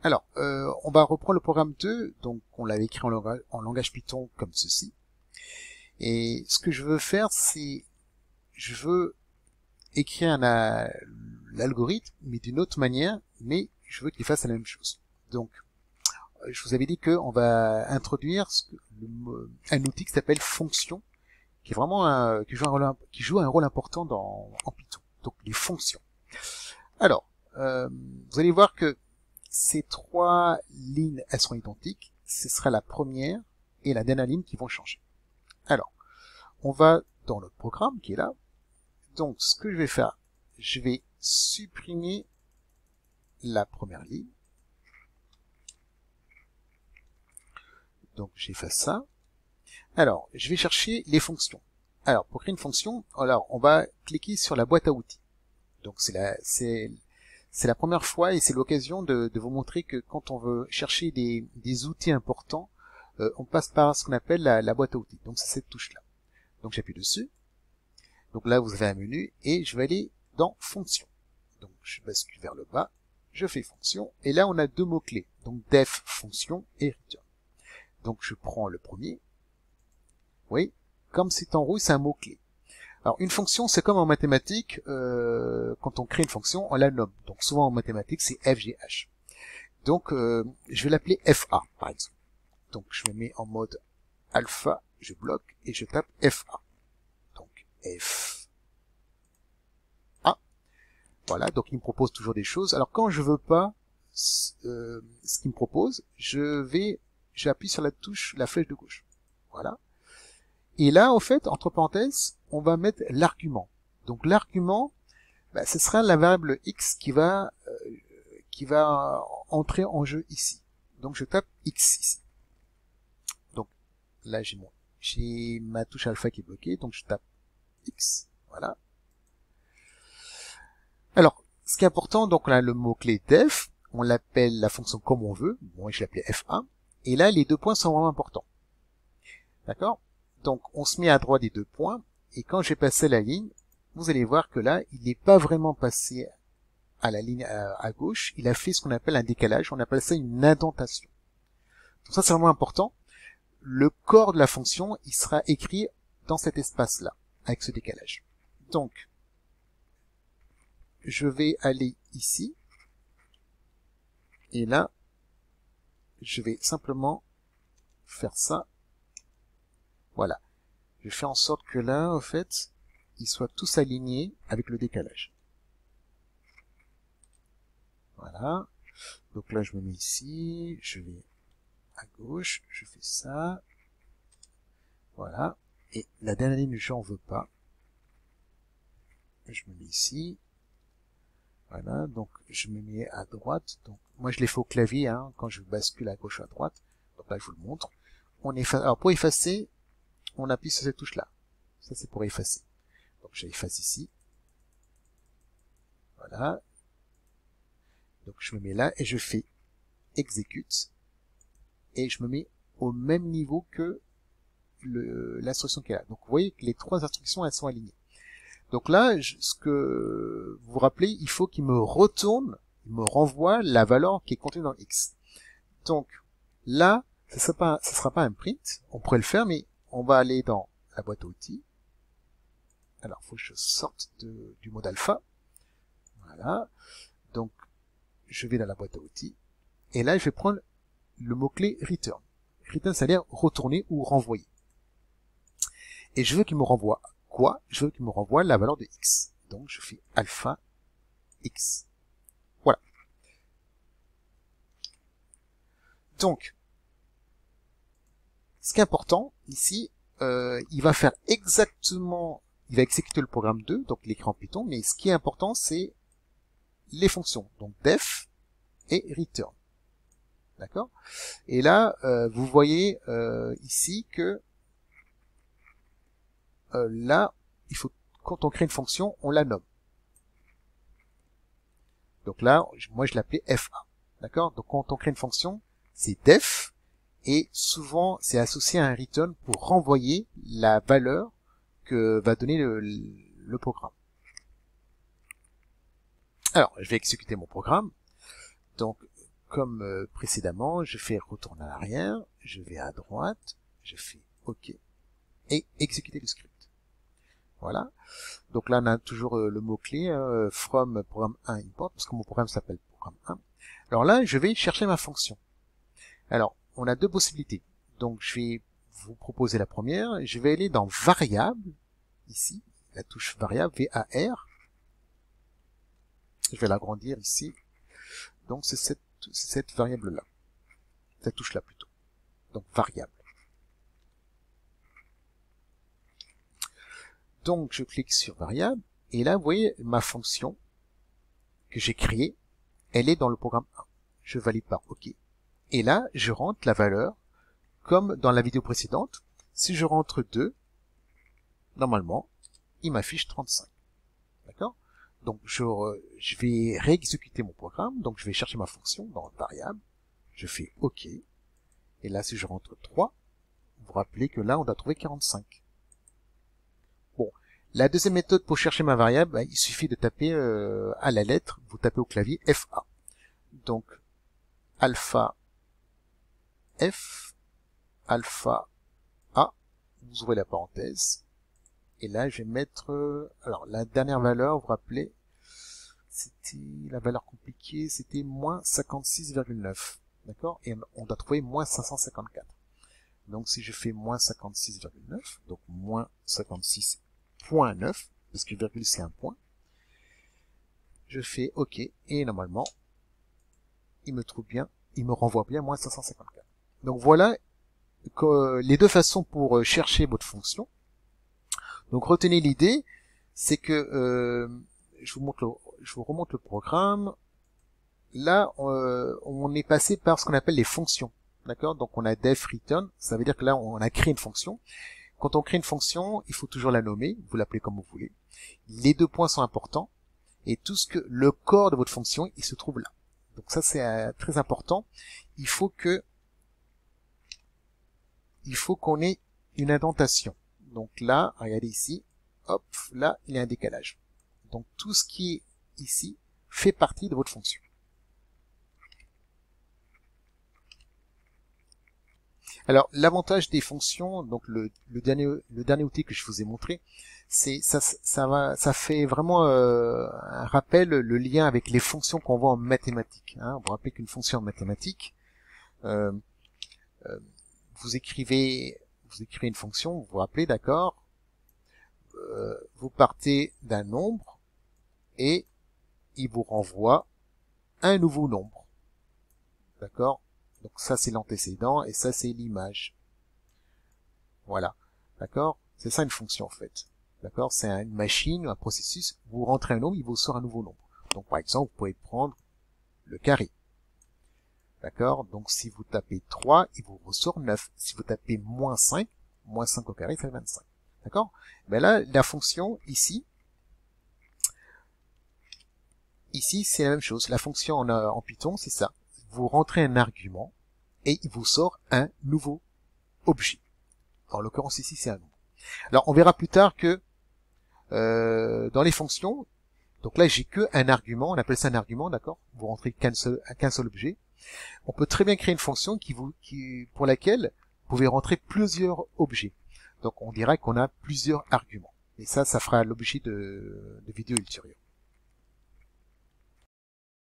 Alors, on va reprendre le programme 2, donc on l'avait écrit en langage Python comme ceci. Et ce que je veux faire, c'est, je veux écrire l'algorithme, mais d'une autre manière, mais je veux qu'il fasse la même chose. Donc, je vous avais dit qu'on va introduire un outil qui s'appelle fonction, qui est vraiment qui joue un rôle important en Python. Donc, les fonctions. Alors, vous allez voir que ces trois lignes, elles sont identiques. Ce sera la première et la dernière ligne qui vont changer. Alors, on va dans notre programme qui est là. Donc, ce que je vais faire, je vais supprimer la première ligne. Donc, j'efface ça. Alors, je vais chercher les fonctions. Alors, pour créer une fonction, alors, on va cliquer sur la boîte à outils. Donc, c'est la première fois et c'est l'occasion de vous montrer que quand on veut chercher des outils importants, on passe par ce qu'on appelle la boîte à outils. Donc, c'est cette touche-là. Donc, j'appuie dessus. Donc là, vous avez un menu et je vais aller dans fonction. Donc, je bascule vers le bas, je fais fonction et là, on a deux mots-clés. Donc, def, fonction et return. Donc, je prends le premier. Oui, comme c'est en rouge, c'est un mot-clé. Alors, une fonction, c'est comme en mathématiques, quand on crée une fonction, on la nomme. Donc, souvent en mathématiques, c'est FGH. Donc, je vais l'appeler FA, par exemple. Donc, je me mets en mode alpha, je bloque et je tape FA. Donc, F A. Voilà, donc il me propose toujours des choses. Alors, quand je veux pas ce qu'il me propose, j'appuie sur la touche, la flèche de gauche. Voilà. Et là, en fait, entre parenthèses, on va mettre l'argument. Donc l'argument, ce sera la variable x qui va entrer en jeu ici. Donc je tape x ici. Donc là, j'ai ma touche alpha qui est bloquée, donc je tape x. Voilà. Alors, ce qui est important, donc on a le mot-clé def, on l'appelle la fonction comme on veut. Moi, je l'appelais fa. Et là, les deux points sont vraiment importants. D'accord? Donc, on se met à droite des deux points, et quand j'ai passé la ligne, vous allez voir que là, il n'est pas vraiment passé à la ligne à gauche, il a fait ce qu'on appelle un décalage, on appelle ça une indentation. Donc ça, c'est vraiment important. Le corps de la fonction, il sera écrit dans cet espace-là, avec ce décalage. Donc, je vais aller ici, et là, je vais simplement faire ça. Voilà. Je fais en sorte que là, en fait, ils soient tous alignés avec le décalage. Voilà. Donc là, je me mets ici, je vais à gauche, je fais ça. Voilà. Et la dernière ligne, j'en veux pas. Je me mets ici. Voilà. Donc, je me mets à droite. Donc, moi, je l'ai fait au clavier, hein, quand je bascule à gauche ou à droite. Donc là, je vous le montre. On efface. Alors, pour effacer, on appuie sur cette touche-là. Ça, c'est pour effacer. Donc, j'efface ici. Voilà. Donc, je me mets là et je fais exécute. Et je me mets au même niveau que l'instruction qui est là. Donc, vous voyez que les trois instructions, elles sont alignées. Donc là, ce que vous vous rappelez, il faut qu'il me retourne, il me renvoie la valeur qui est contenue dans x. Donc, là, ce sera pas un print. On pourrait le faire, mais on va aller dans la boîte à outils. Alors, il faut que je sorte du mode alpha. Voilà. Donc, je vais dans la boîte à outils. Et là, je vais prendre le mot-clé return. Return, c'est-à-dire retourner ou renvoyer. Et je veux qu'il me renvoie quoi? Je veux qu'il me renvoie la valeur de x. Donc, je fais alpha x. Voilà. Donc, ce qui est important, ici, il va faire exactement, il va exécuter le programme 2, donc l'écran Python, mais ce qui est important, c'est les fonctions. Donc, def et return. D'accord? Et là, vous voyez ici que là, il faut, quand on crée une fonction, on la nomme. Donc là, moi je l'appelais FA. D'accord? Donc quand on crée une fonction, c'est def, et souvent c'est associé à un return pour renvoyer la valeur que va donner le programme. Alors, je vais exécuter mon programme. Donc, comme précédemment, je fais retour en arrière, je vais à droite, je fais OK et exécuter le script. Voilà. Donc là, on a toujours le mot-clé from programme 1 import, parce que mon programme s'appelle programme 1. Alors là, je vais chercher ma fonction. Alors, on a deux possibilités. Donc, je vais vous proposer la première. Je vais aller dans variable, ici, la touche variable, VAR. Je vais l'agrandir ici. Donc, c'est cette variable-là. Cette touche-là plutôt. Donc, variable. Donc, je clique sur variable. Et là, vous voyez, ma fonction que j'ai créée, elle est dans le programme 1. Je valide par OK. Et là, je rentre la valeur, comme dans la vidéo précédente. Si je rentre 2, normalement, il m'affiche 35. D'accord? Donc, je vais réexécuter mon programme. Donc, je vais chercher ma fonction dans variable. Je fais OK. Et là, si je rentre 3, vous vous rappelez que là, on doit trouver 45. Bon, la deuxième méthode pour chercher ma variable, il suffit de taper à la lettre, vous tapez au clavier FA. Donc, alpha F, alpha A, vous ouvrez la parenthèse. Et là, je vais mettre... alors, la dernière valeur, vous vous rappelez, c'était la valeur compliquée, c'était moins 56,9. D'accord? Et on doit trouver moins 554. Donc, si je fais moins 56,9, donc moins 56,9, parce que virgule, c'est un point, je fais OK, et normalement, il me renvoie bien moins 554. Donc, voilà les deux façons pour chercher votre fonction. Donc retenez l'idée, c'est que je vous remonte le programme. Là, on est passé par ce qu'on appelle les fonctions. D'accord? Donc on a def return, ça veut dire que là on a créé une fonction. Quand on crée une fonction, il faut toujours la nommer, vous l'appelez comme vous voulez. Les deux points sont importants et tout ce que le corps de votre fonction, il se trouve là. Donc ça c'est très important. Il faut qu'on ait une indentation. Donc là, regardez ici, hop, là, il y a un décalage. Donc tout ce qui est ici fait partie de votre fonction. Alors l'avantage des fonctions, donc le dernier outil que je vous ai montré, c'est ça fait vraiment un rappel, le lien avec les fonctions qu'on voit en mathématiques. Hein. Vous rappelez qu'une fonction en mathématiques, vous écrivez une fonction, vous vous rappelez, d'accord, vous partez d'un nombre et il vous renvoie un nouveau nombre. D'accord? Donc ça c'est l'antécédent et ça c'est l'image. Voilà. D'accord? C'est ça une fonction en fait. D'accord? C'est une machine, un processus, vous rentrez un nombre, il vous sort un nouveau nombre. Donc par exemple, vous pouvez prendre le carré. D'accord? Donc si vous tapez 3, il vous ressort 9. Si vous tapez moins 5 au carré, ça fait 25. D'accord? Ben là, la fonction ici, c'est la même chose. La fonction en Python, c'est ça. Vous rentrez un argument et il vous sort un nouveau objet. En l'occurrence ici, c'est un nombre. Alors, on verra plus tard que dans les fonctions, donc là, j'ai que un argument, on appelle ça un argument, d'accord? Vous rentrez qu'un seul objet. On peut très bien créer une fonction pour laquelle vous pouvez rentrer plusieurs objets. Donc, on dirait qu'on a plusieurs arguments. Et ça fera l'objet de vidéos ultérieures.